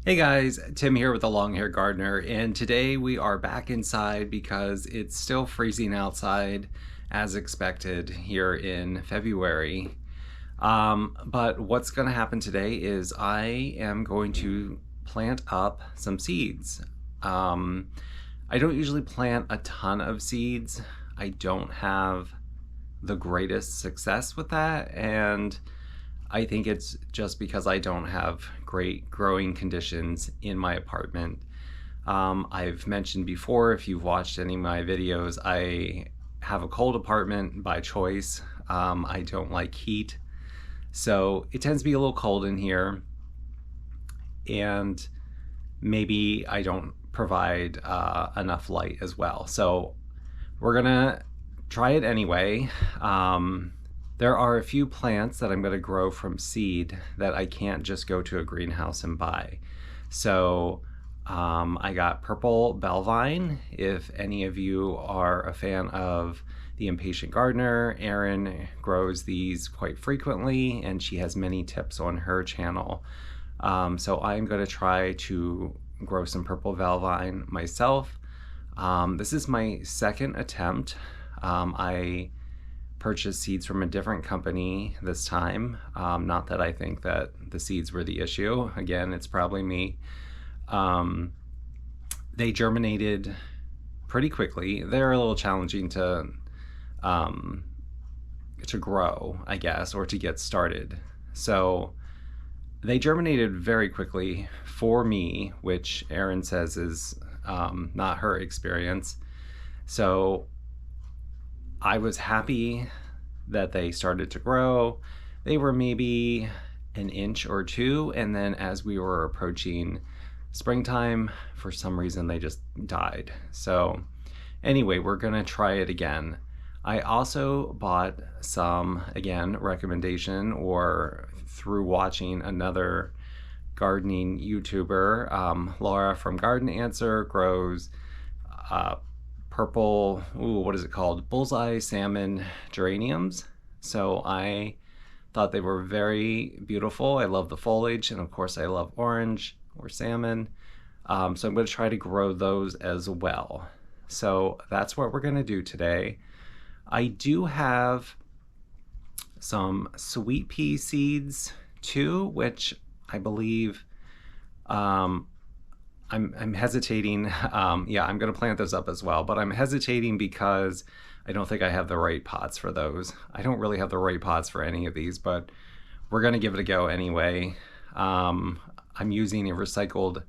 Hey guys, Tim here with the Long Hair Gardener, and today we are back inside because it's still freezing outside as expected here in February. But what's going to happen today is I am going to plant up some seeds. Um, I don't usually plant a ton of seeds. I don't have the greatest success with that, and I think it's just because I don't have great growing conditions in my apartment. I've mentioned before, if you've watched any of my videos, I have a cold apartment by choice. I don't like heat, so it tends to be a little cold in here, and maybe I don't provide enough light as well. So we're gonna try it anyway. There are a few plants that I'm going to grow from seed that I can't just go to a greenhouse and buy. So I got purple bellvine. If any of you are a fan of The Impatient Gardener, Erin grows these quite frequently and she has many tips on her channel. So I'm going to try to grow some purple bellvine myself. This is my second attempt. I purchased seeds from a different company this time. Not that I think that the seeds were the issue. Again, it's probably me. They germinated pretty quickly. They're a little challenging to grow, I guess, or to get started. So they germinated very quickly for me, which Erin says is not her experience. So I was happy that they started to grow. They were maybe an inch or two, and then as we were approaching springtime, for some reason they just died. So anyway, we're gonna try it again. I also bought some, again, recommendation or through watching another gardening YouTuber, Laura from Garden Answer grows purple, what is it called? Bullseye salmon geraniums. So I thought they were very beautiful. I love the foliage, and of course I love orange or salmon. So I'm going to try to grow those as well. So that's what we're going to do today. I do have some sweet pea seeds too, which I believe I'm hesitating. Yeah, I'm going to plant those up as well, but I'm hesitating because I don't think I have the right pots for those. I don't really have the right pots for any of these, but we're going to give it a go anyway. I'm using a recycled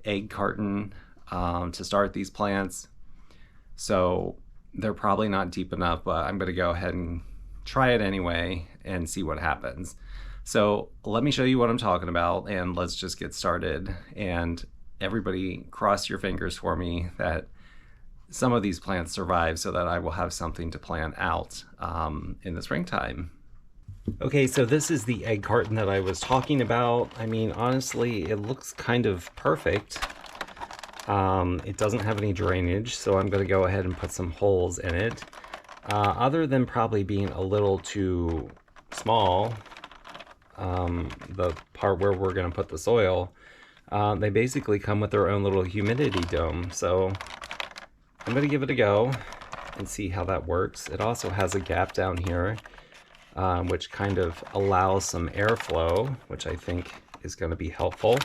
egg carton to start these plants, so they're probably not deep enough, but I'm going to go ahead and try it anyway and see what happens. So let me show you what I'm talking about, and let's just get started. And everybody cross your fingers for me that some of these plants survive so that I will have something to plant out in the springtime. Okay, so this is the egg carton that I was talking about. I mean, honestly, it looks kind of perfect. It doesn't have any drainage, so I'm going to go ahead and put some holes in it. Other than probably being a little too small, the part where we're going to put the soil, they basically come with their own little humidity dome. So I'm going to give it a go and see how that works. It also has a gap down here, which kind of allows some airflow, which I think is going to be helpful.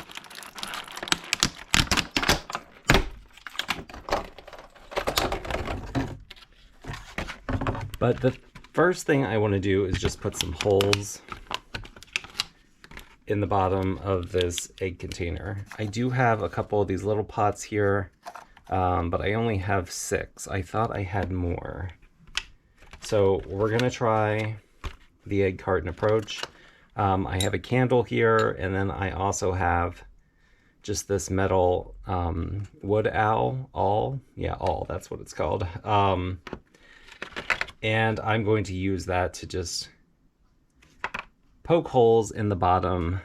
But the first thing I want to do is just put some holes in the bottom of this egg container. I do have a couple of these little pots here, but I only have 6. I thought I had more. So we're going to try the egg carton approach. I have a candle here, and then I also have just this metal wood awl, that's what it's called. And I'm going to use that to just poke holes in the bottom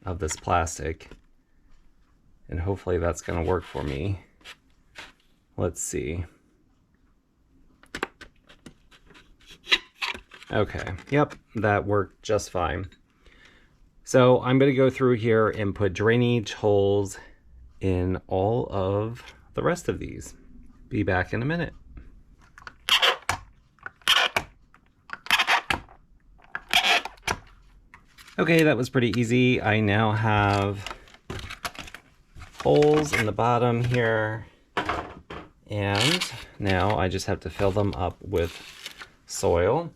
of this plastic, and hopefully that's going to work for me. Let's see. Okay, yep, that worked just fine. So I'm going to go through here and put drainage holes in all of the rest of these. Be back in a minute. Okay, that was pretty easy. I now have holes in the bottom here, and now I just have to fill them up with soil.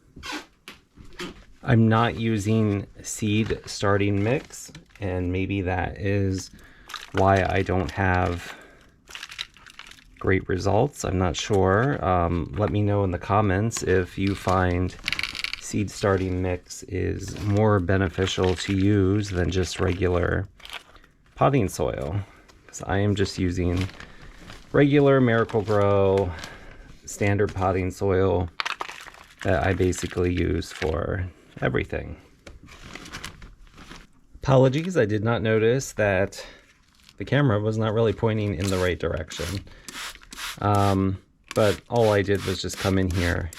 I'm not using seed starting mix, and maybe that is why I don't have great results. I'm not sure. Let me know in the comments if you find seed starting mix is more beneficial to use than just regular potting soil, because I am just using regular Miracle-Gro standard potting soil that I basically use for everything. Apologies, I did not notice that the camera was not really pointing in the right direction. But all I did was just come in here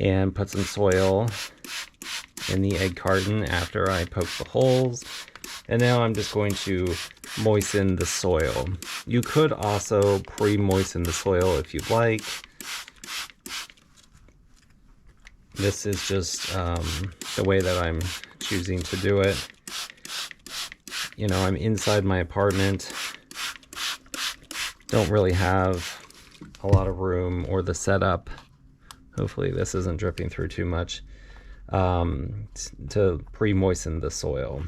and put some soil in the egg carton after I poked the holes. And now I'm just going to moisten the soil. You could also pre-moisten the soil if you'd like. This is just the way that I'm choosing to do it. You know, I'm inside my apartment. Don't really have a lot of room or the setup. Hopefully this isn't dripping through too much, to pre-moisten the soil.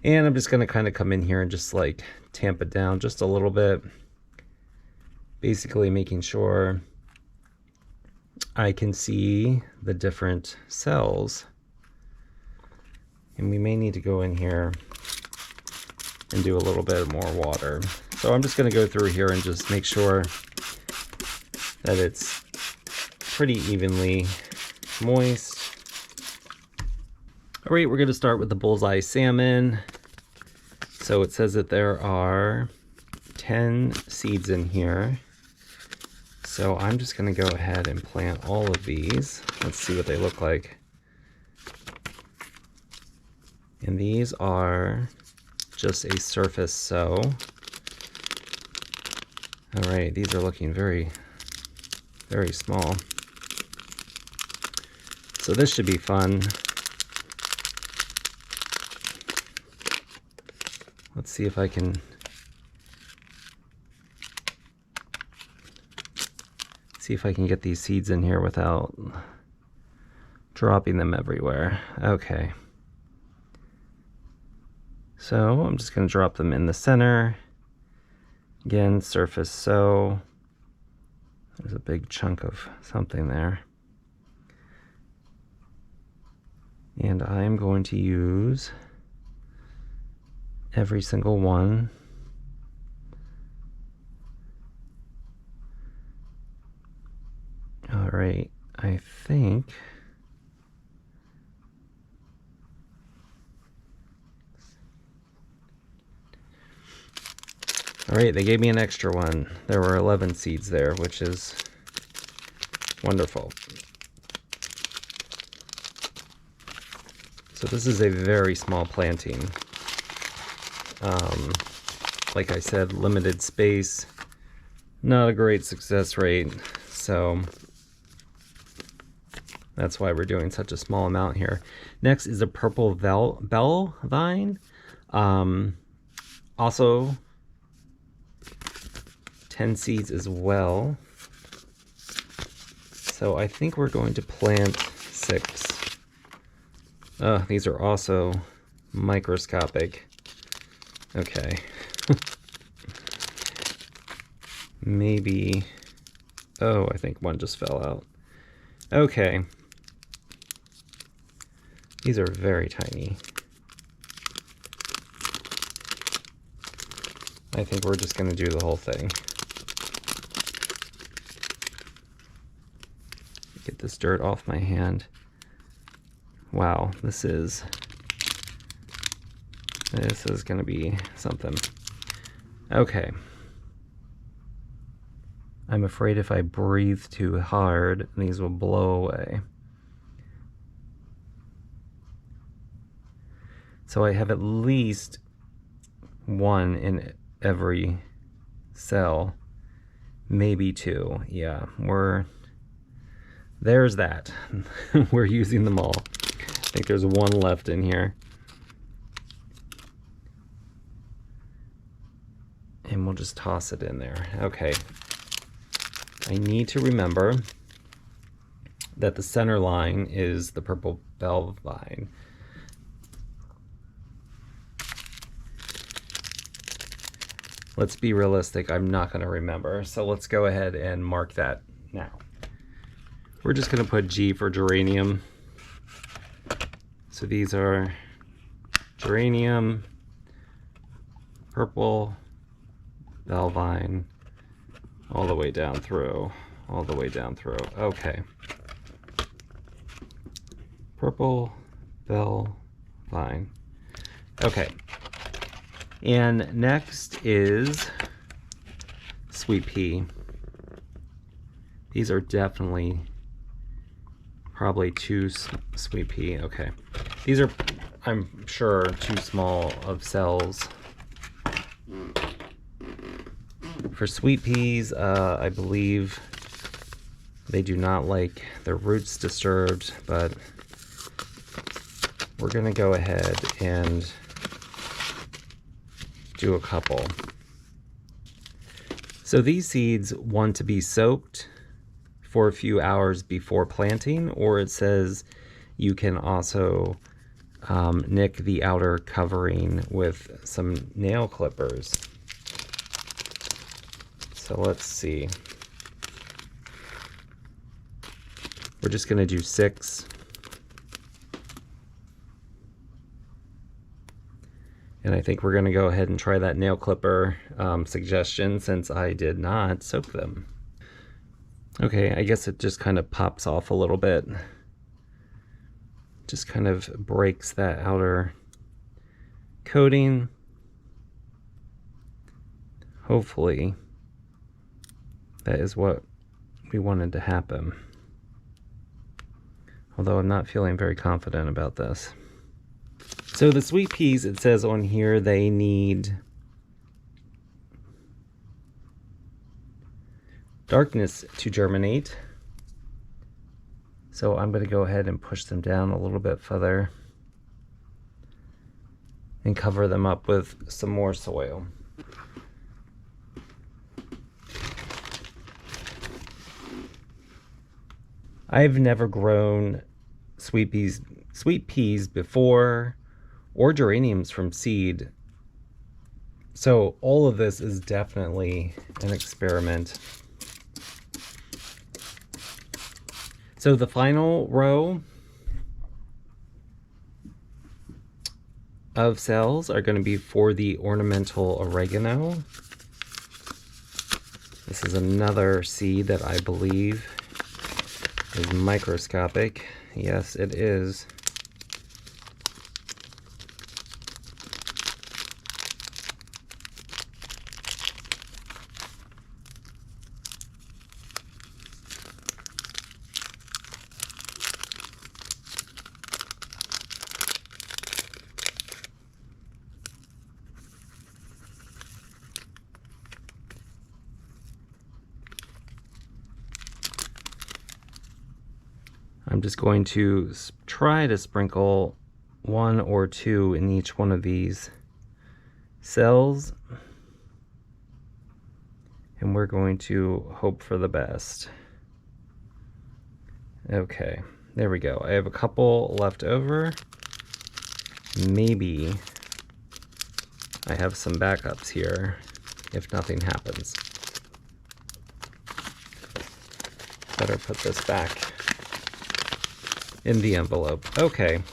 And I'm just going to kind of come in here and just like tamp it down just a little bit. Basically making sure I can see the different cells. And we may need to go in here and do a little bit more water. So I'm just going to go through here and just make sure that it's pretty evenly moist. All right, we're going to start with the bullseye salmon. So it says that there are 10 seeds in here. So I'm just going to go ahead and plant all of these. Let's see what they look like. And these are just a surface sow. All right, these are looking very, very small. So this should be fun. Let's see if I can get these seeds in here without dropping them everywhere. Okay. So I'm just going to drop them in the center. Again, surface sow. There's a big chunk of something there. And I'm going to use every single one. All right, I think all right, they gave me an extra one. There were 11 seeds there, which is wonderful. So this is a very small planting. Like I said, limited space, not a great success rate, so that's why we're doing such a small amount here. Next is a purple bell vine. Also 10 seeds as well. So I think we're going to plant 6. These are also microscopic. Okay. Maybe, oh, I think one just fell out. Okay. These are very tiny. I think we're just going to do the whole thing. Get this dirt off my hand. Wow, this is going to be something. Okay. I'm afraid if I breathe too hard, these will blow away. So I have at least one in every cell, maybe two. Yeah, there's that. We're using them all. I think there's one left in here. And we'll just toss it in there. Okay. I need to remember that the center line is the purple bell vine. Let's be realistic, I'm not going to remember. So let's go ahead and mark that now. We're just going to put G for geranium. So these are geranium, purple bell vine, all the way down through, all the way down through. Okay. Purple bell vine. Okay. And next is sweet pea. These are definitely probably two sweet pea. Okay. These are, I'm sure, too small of cells. For sweet peas, I believe they do not like their roots disturbed, but we're gonna go ahead and do a couple. So these seeds want to be soaked for a few hours before planting, or it says you can also nick the outer covering with some nail clippers. So let's see. We're just gonna do 6. And I think we're going to go ahead and try that nail clipper suggestion since I did not soak them. Okay, I guess it just kind of pops off a little bit. Just kind of breaks that outer coating. Hopefully, that is what we wanted to happen. Although I'm not feeling very confident about this. So the sweet peas, it says on here, they need darkness to germinate. So I'm going to go ahead and push them down a little bit further and cover them up with some more soil. I've never grown sweet peas before, or geraniums from seed. So all of this is definitely an experiment. So the final row of cells are going to be for the ornamental oregano. This is another seed that I believe is microscopic. Yes, it is. I'm just going to try to sprinkle 1 or 2 in each one of these cells. And we're going to hope for the best. Okay, there we go. I have a couple left over. Maybe I have some backups here if nothing happens. Better put this back in the envelope. Okay.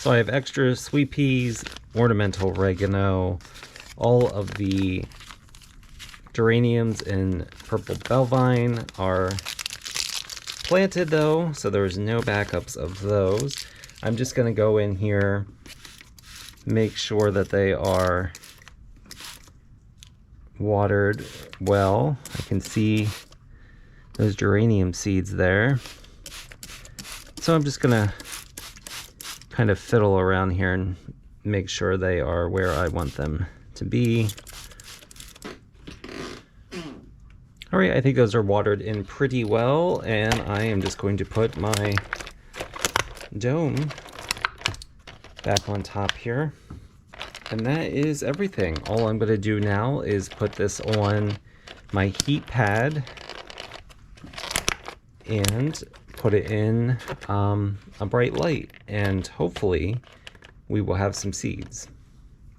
So I have extra sweet peas, ornamental oregano, all of the geraniums and purple bell vine are planted though, so there's no backups of those. I'm just going to go in here, make sure that they are watered well. I can see those geranium seeds there. So I'm just gonna kind of fiddle around here and make sure they are where I want them to be. All right, I think those are watered in pretty well, and I am just going to put my dome back on top here. And that is everything. All I'm gonna do now is put this on my heat pad and put it in a bright light, and hopefully we will have some seeds,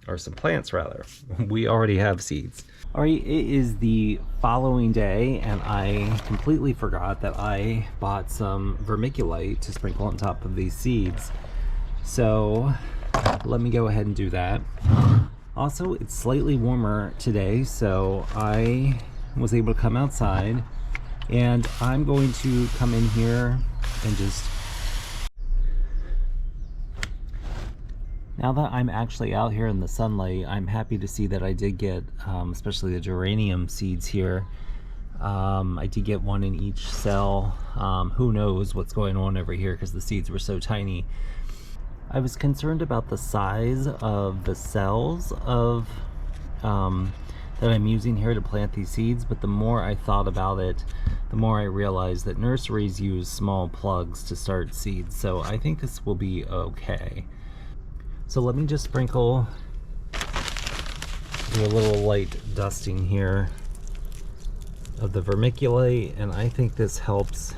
or some plants rather. We already have seeds. All right, it is the following day, and I completely forgot that I bought some vermiculite to sprinkle on top of these seeds. So let me go ahead and do that. Also, it's slightly warmer today, so I was able to come outside, and I'm going to come in here and just... Now that I'm actually out here in the sunlight, I'm happy to see that I did get, especially the geranium seeds here. I did get one in each cell. Who knows what's going on over here because the seeds were so tiny. I was concerned about the size of the cells of that I'm using here to plant these seeds, but the more I thought about it, the more I realized that nurseries use small plugs to start seeds, so I think this will be okay. So let me just sprinkle, do a little light dusting here of the vermiculite, and I think this helps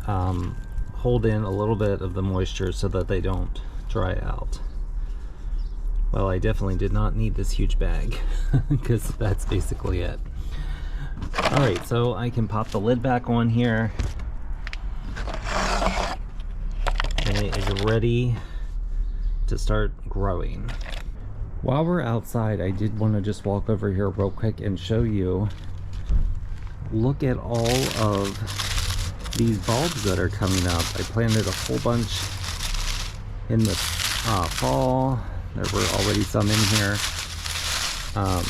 hold in a little bit of the moisture so that they don't dry out. Well, I definitely did not need this huge bag because that's basically it. All right, so I can pop the lid back on here, and it is ready to start growing. While we're outside, I did want to just walk over here real quick and show you. Look at all of these bulbs that are coming up. I planted a whole bunch in the fall. There were already some in here, but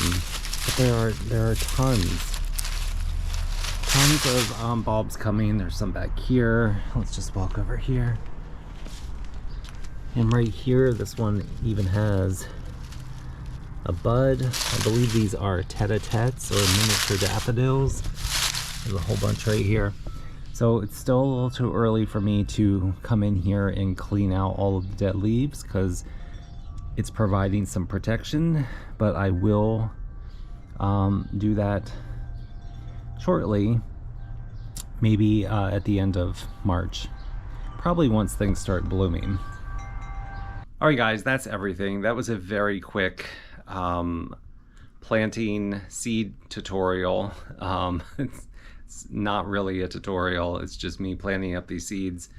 there are tons of bulbs coming. There's some back here. Let's just walk over here. And right here, this one even has a bud. I believe these are tete-a-tetes or miniature daffodils. There's a whole bunch right here. So it's still a little too early for me to come in here and clean out all of the dead leaves because it's providing some protection, but I will do that shortly, maybe at the end of March, probably once things start blooming. All right, guys, that's everything. That was a very quick planting seed tutorial. It's not really a tutorial. It's just me planting up these seeds.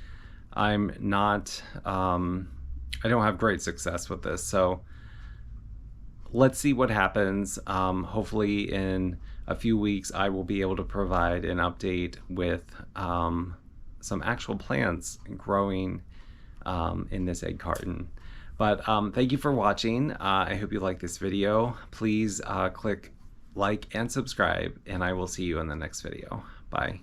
I'm not, I don't have great success with this. So let's see what happens. Hopefully in a few weeks, I will be able to provide an update with some actual plants growing in this egg carton. But thank you for watching. I hope you like this video. Please click like and subscribe, and I will see you in the next video. Bye.